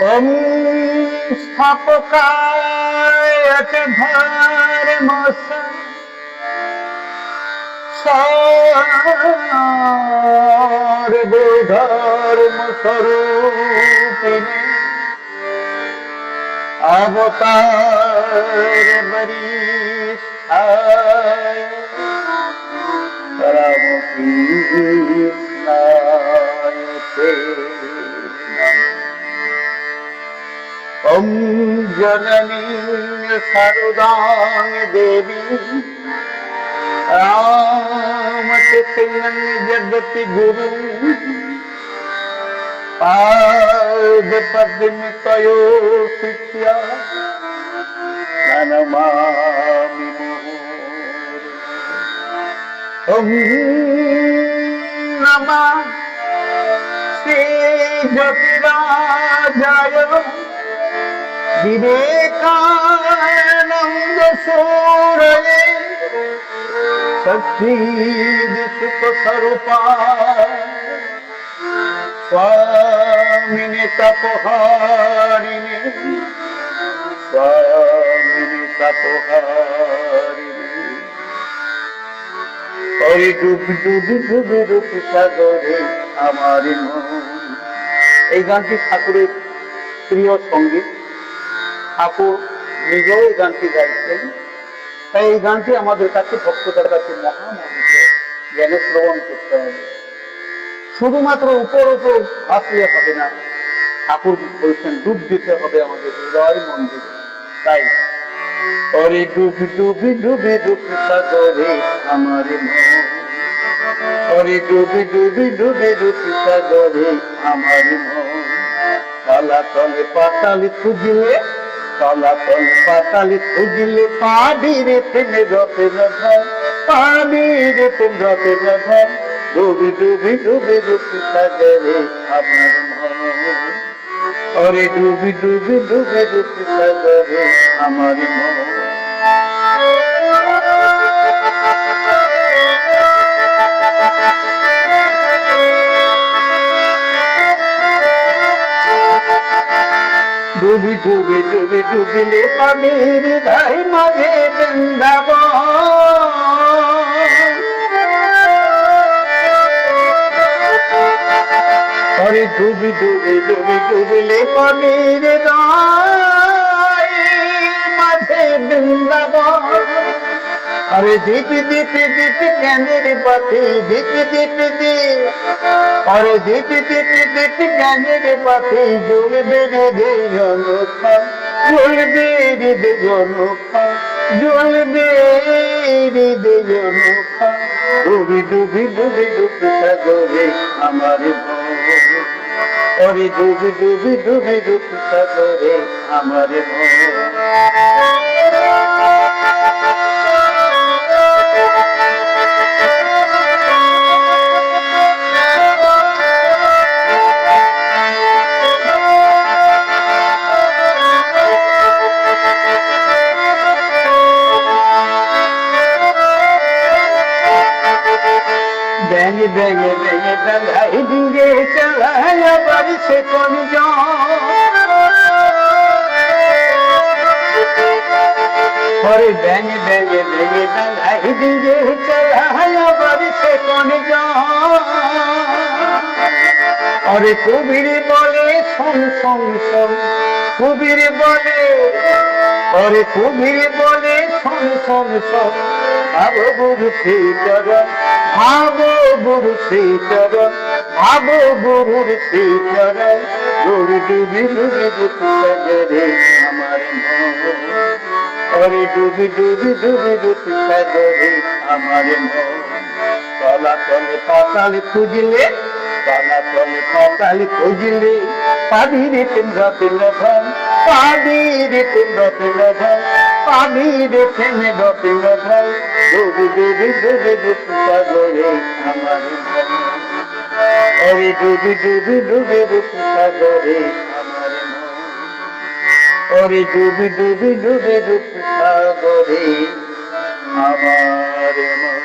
ওম স্থাপকায় চ ধর্মস্য সর্বধর্মস্বরূপিণে অবতার বরিষ্ঠায় রামকৃষ্ণায় তে ওম জননী শারদাং দেবী रामकृष्णं जगति गुरु पाद पद्म तयो शिष्या नमामि ओम नमः श्री ज्योतिराजाय विवेकानंद सूरये शक्ति सुख स्वरूपाय स्वामिने तपोहारिणे स्वामिने तपोहारिणे ওরে ডুবি ডুবি ডুবি ডুবি সাগরে আমার মন। এই গানটি ঠাকুরের প্রিয় সঙ্গীত। ঠাকুর নিজেও এই গানটি গাইছেন। তাই এই গানটি আমাদের কাছে ভক্তদের কাছে মহামন্ত্র, জ্ঞানে শ্রবণ করতে হবে। শুধুমাত্র উপর উপর ভাসলে হবে না, ঠাকুর বলছেন ডুব দিতে হবে আমাদের হৃদয় মন্দিরে। তাই ওরে ডুবি ডুবি ডুবি ডুবি সাগরে আমার মন, ওরে ডুবি ডুবি ডুবি ডুবি সাগরে আমার মন। তলাতলে পাতালি খুঁজলে, তলাতলে পাতালি খুঁজলে পাবিরে প্রেমে রতে নয়, পাবিরে প্রেম রতে নয়। ডুবি ডুবি ডুবি ডুবি সাগরে আমার মন, ওরে ডুবি ডুবি ডুবি ডুবি সাগরে আমার মন। ডুবি ডুবি ডুবি ডুবিলে পাবির ধাই মাঝে বৃন্দাবন, ওরে ডুবি ডুবি ডুবি ডুবিলে পাবির ধাই মাঝে বৃন্দাবন। আরে দীপি দীপি দীপি জ্ঞানের পথে, দীপি দীপি দীপ, আরে দীপি দীপি দীপি জ্ঞানের পথে জ্বলবে রে জনক্ষণ, জ্বলবে রে জনক্ষণ, জ্বলবে রে জনক্ষণ। ডুবি ডুবি ডুবি ডুবি সাগরে আমার মন, ওরে ডুবি ডুবি ডুবি ডুবি সাগরে আমার মন। বেঙে বেঙে বেঙে বেঙাই ডিঙ্গে চালায় বাড়ি সে কোন ওরে বেঙে বেঙে বেঙে বেঙাই ডিঙ্গে চালায় বাড়ি সে কোন ওরে কবির বলে শোন শোন শোন, কবির বলে, ওরে কবির বলে শোন শোন শোন। ভাবো গুরু শ্রীচরণ, ভাবো গুরু শ্রীচরণ, ভাবো গুরুর শ্রীচরণ। ডুবি ডুবি ডুবি ডুবি সাগরে আমার মন, ওরে ডুবি ডুবি ডুবি ডুবি সাগরে আমার মন। তলাতলে পাতালি খুঁজলে, তলাতলে পাতালি খুঁজলে পাবিরে প্রেম রতে লভন, পাবিরে প্রেম রতে লভন, পাবিরে প্রেমে রতে লভন। ডুবি ডুবি ডুবি ডুবি সাগরে আমার মন, ওরে ডুবি ডুবি ডুবি ডুবি সাগরে আমার মন, ওরে ডুবি ডুবি ডুবি ডুবি সাগরে আমার মন।